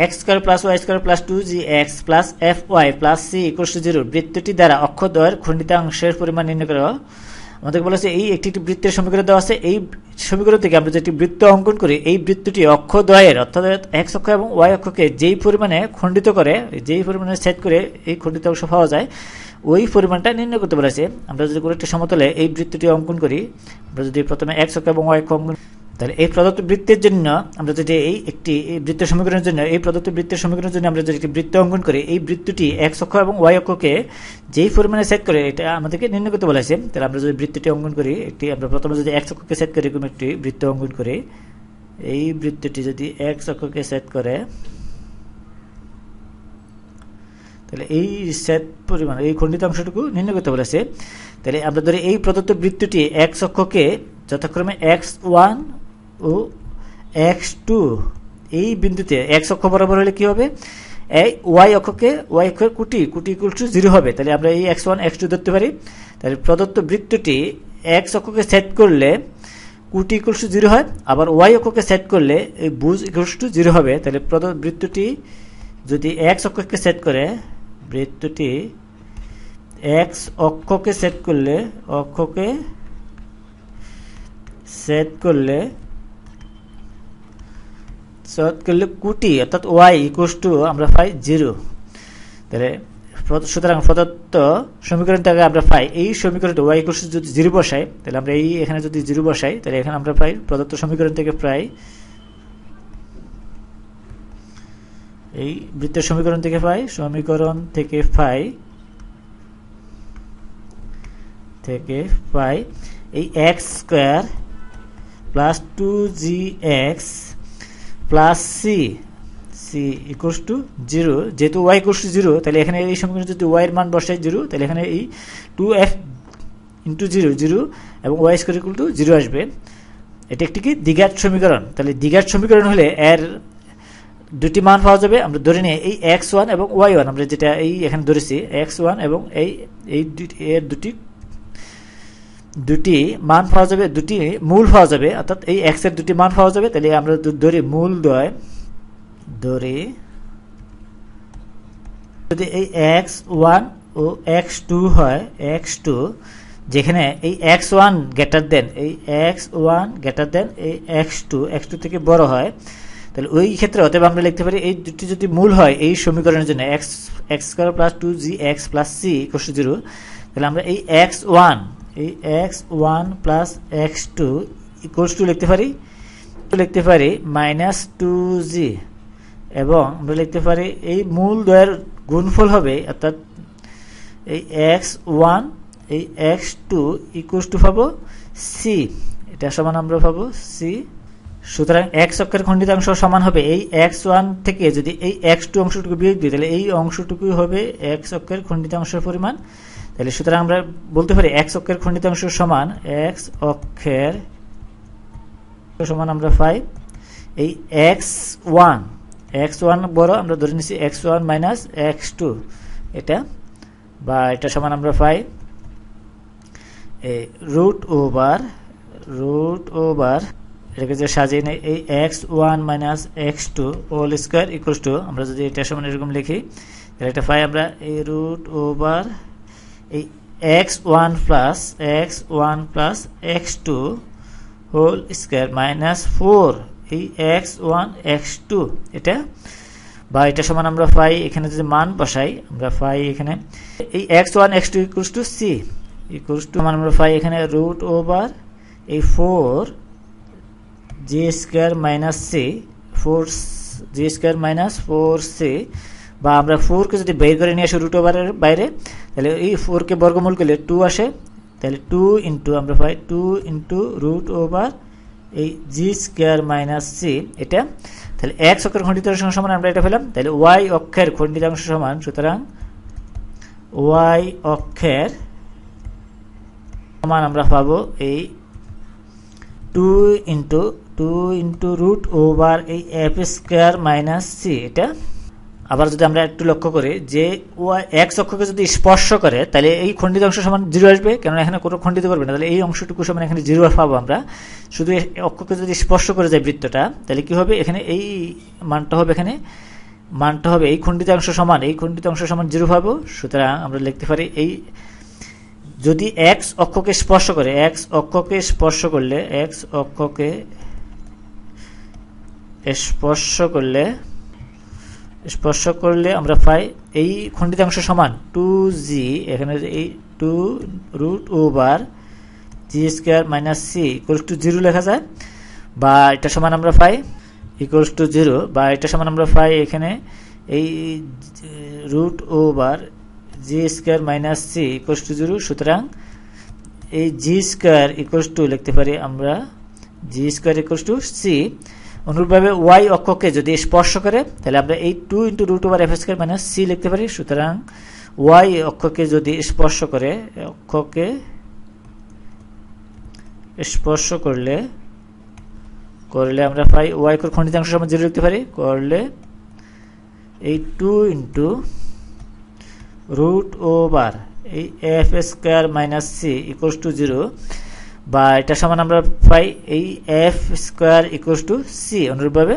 X square plus y square plus 2gx plus fy plus c equals to 0 বৃত্তটি দ্বারা অক্ষদ্বয়ের খণ্ডিতাংশের পরিমাণ নির্ণয় করো। আমাদের বলেছে এই একটি বৃত্তের সমীকরণ দেওয়া আছে, এই সমীকরণ থেকে আমরা যেটি বৃত্ত অঙ্কন করি, এই বৃত্তটি অক্ষদ্বয়ের অর্থাৎ এক্স অক্ষ এবং ওয়াই অক্ষকে যেই পরিমাণে খণ্ডিত করে, যেই পরিমাণে সেট করে এই খণ্ডিত অংশ পাওয়া যায়, ওই পরিমাণটা নির্ণয় করতে বলেছে। আমরা যদি কোনো একটি সমতলে এই বৃত্তটি অঙ্কন করি, আমরা যদি প্রথমে এক্স অক্ষ এবং ওয়াই অক্ষ অঙ্কন, তাহলে এই প্রদত্ত বৃত্তের জন্য আমরা যদি এই বৃত্তের সমীকরণের জন্য, এই প্রদত্ত বৃত্তের সমীকরণের জন্য আমরা যদি একটি বৃত্ত অঙ্কন করি, এই বৃত্তটি এক্স অক্ষ এবং ওয়াই অক্ষকে যেই পরিমাণে সেট করে এটা আমাদেরকে নির্ণয় করতে বলেছে। তাহলে আমরা যদি বৃত্তটি অঙ্কন করি, আমরা প্রথমে যদি এক্স অক্ষকে সেট করি, এরকম একটি বৃত্ত অঙ্কন করি, এই বৃত্তটি যদি এক্স অক্ষকে সেট করে, তাহলে এই সেট পরিমাণ এই খণ্ডিত অংশটুকু নির্ণয় করতে বলেছে। তাহলে আমরা ধরি এই প্রদত্ত বৃত্তটি এক্স অক্ষকে যথাক্রমে x1 ও x2 এই বিন্দুতে এক্স অক্ষ বরাবর হলে কি হবে, এই ওয়াই অক্ষকে ওয়াই অক্ষের কুটি ইকুয়াল টু 0 হবে। তাহলে আমরা এই x1 x2 ধরতে পারি। তাহলে প্রদত্ত বৃত্তটি এক্স অক্ষকে সেট করলে কুটি ইকুয়াল টু 0 হয়, আবার ওয়াই অক্ষকে সেট করলে এই ভুজ ইকুয়াল টু 0 হবে। তাহলে প্রদত্ত বৃত্তটি যদি এক্স অক্ষকে সেট করে, বৃত্তটি এক্স অক্ষকে সেট করলে কুটি অর্থাৎ ওয়াই ইকুয়াল টু আমরা পাই 0। তাহলে সুতরাং প্রদত্ত সমীকরণ থেকে আমরা পাই এই সমীকরণটা ওয়াই ইকুয়াল টু যদি 0 বসাই, তাহলে আমরা এই এখানে যদি 0 বসাই, তাহলে এখানে আমরা পাই প্রদত্ত সমীকরণ থেকে প্রায় এই বৃত্তের সমীকরণ থেকে পাই এই x square plus 2gx plus c equals to 0। যেহেতু ওয়াই ইকুয়ালস টু 0, তাহলে এখানে এই সমীকরণে যদি ওয়াই এর মান বসাই 0, তাহলে এখানে এই 2f ইন্টু 0 এবং ওয়াই স্কয়ার ইকুয়াল টু 0 আসবে। এটা একটি কি দ্বিঘাত সমীকরণ। তাহলে দ্বিঘাত সমীকরণ হলে এর দুটি মান পাওয়া যাবে। আমরা ধরে নিই এই x1 এবং y1, আমরা যেটা এই এখানে ধরেছি x1 এবং এর দুটি মান পাওয়া যাবে, দুটি মূল পাওয়া যাবে, অর্থাৎ এই x এর দুটি মান পাওয়া যাবে। তাহলে আমরা ধরি মূল ধরি যদি এই x1 ও x2 হয়, x2 যেখানে এই x1 গ্রেটার দেন এই x2 থেকে বড় হয়, তাহলে ওই ক্ষেত্রে অতএব আমরা লিখতে পারি এই দুটি যদি মূল হয় এই সমীকরণের জন্য x square plus 2gx plus c equal to 0, তাহলে আমরা এই x1 plus x2 equal to লিখতে পারি মাইনাস 2g, এবং আমরা লিখতে পারি এই মূল দ্বয়ের গুণফল হবে, অর্থাৎ এই x1 এই x2 ইকুয়াল টু পাবো c, এটা সমান আমরা পাবো c। সুতরাং x অক্ষের খণ্ডিতাংশ সমান হবে এই x1 থেকে যদি এই x2 অংশটুকু বিয়োগ দিই, তাহলে এই অংশটুকুই হবে x অক্ষের খণ্ডিতাংশের পরিমাণ। তাহলে সুতরাং আমরা বলতে পারি x অক্ষের খণ্ডিতাংশ সমান আমরা পাই এই x1 বড়, আমরা ধরে নিচ্ছি x1 মাইনাস x2, এটা সমান আমরা পাই এই রুট ওভার এটাকে যে সাজিয়ে নেই এই x1 minus x2 whole square equals to, আমরা যদি এটা সমান এরকম লিখি, তাহলে এটা পাই আমরা এই রুট ওভার এই x1 plus x2 whole square minus 4 এই x1 x2, এটা সমান আমরা পাই এখানে যদি মান বসাই, আমরা পাই এখানে এই x1 x2 equals to c equals two মান আমরা পাই এখানে রুট ওভার এই 4g স্কয়ার মাইনাস 4c, বা আমরা 4 কে যদি বের করে নিয়ে আসি রুট ওভারের বাইরে, তাহলে এই 4 কে বর্গমূল করলে 2 আসে, তাহলে 2 ইন্টু আমরা পাই 2 ইন্টু রুট ওভার এই g স্কয়ার মাইনাস c, এটা তাহলে x অক্ষের খণ্ডিতাংশ সমান আমরা এটা পেলাম। তাহলে y অক্ষের খণ্ডিতাংশ সমান, সুতরাং y অক্ষের সমান আমরা পাবো এই 2 ইন্টু রুট ওভার এই f স্কয়ার মাইনাস c, এটা আবার যদি আমরা একটু লক্ষ্য করি যে x অক্ষকে যদি স্পর্শ করে, তাহলে এই খণ্ডিতাংশ সমান 0 আসবে, কারণ এখানে কোনো খণ্ডিত করবে না, তাহলে এই অংশটুকু সমান এখানে 0 পাবো আমরা। শুধু অক্ষকে যদি স্পর্শ করে যায় বৃত্তটা, তাহলে কি হবে, এখানে এই মানটা হবে এখানে মানটা হবে এই খণ্ডিতাংশ সমান 0 পাবো। সুতরাং আমরা লিখতে পারি এই যদি x অক্ষকে স্পর্শ করে স্পর্শ করলে আমরা পাই এই খণ্ডিতাংশ সমান 2g, এখানে এই 2√/g² - c = 0 লেখা যায়, বা এটা সমান আমরা পাই =0, বা এটা সমান আমরা পাই এখানে এই √/g² - c = 0। সুতরাং এই g² লিখতে পারি আমরা g² c। অনুরূপভাবে y অক্ষকে যদি স্পর্শ করে তাহলে আমরা এই 2 × √/f² - c লিখতে পারি। সুতরাং y অক্ষকে যদি স্পর্শ করলে আমরা পাই y খণ্ডিতাংশ সমান 0 লিখতে পারি, করলে এই 2 × √f² - c = 0, বা এটা সমান আমরা পাই এই f² = c। অনুরূপভাবে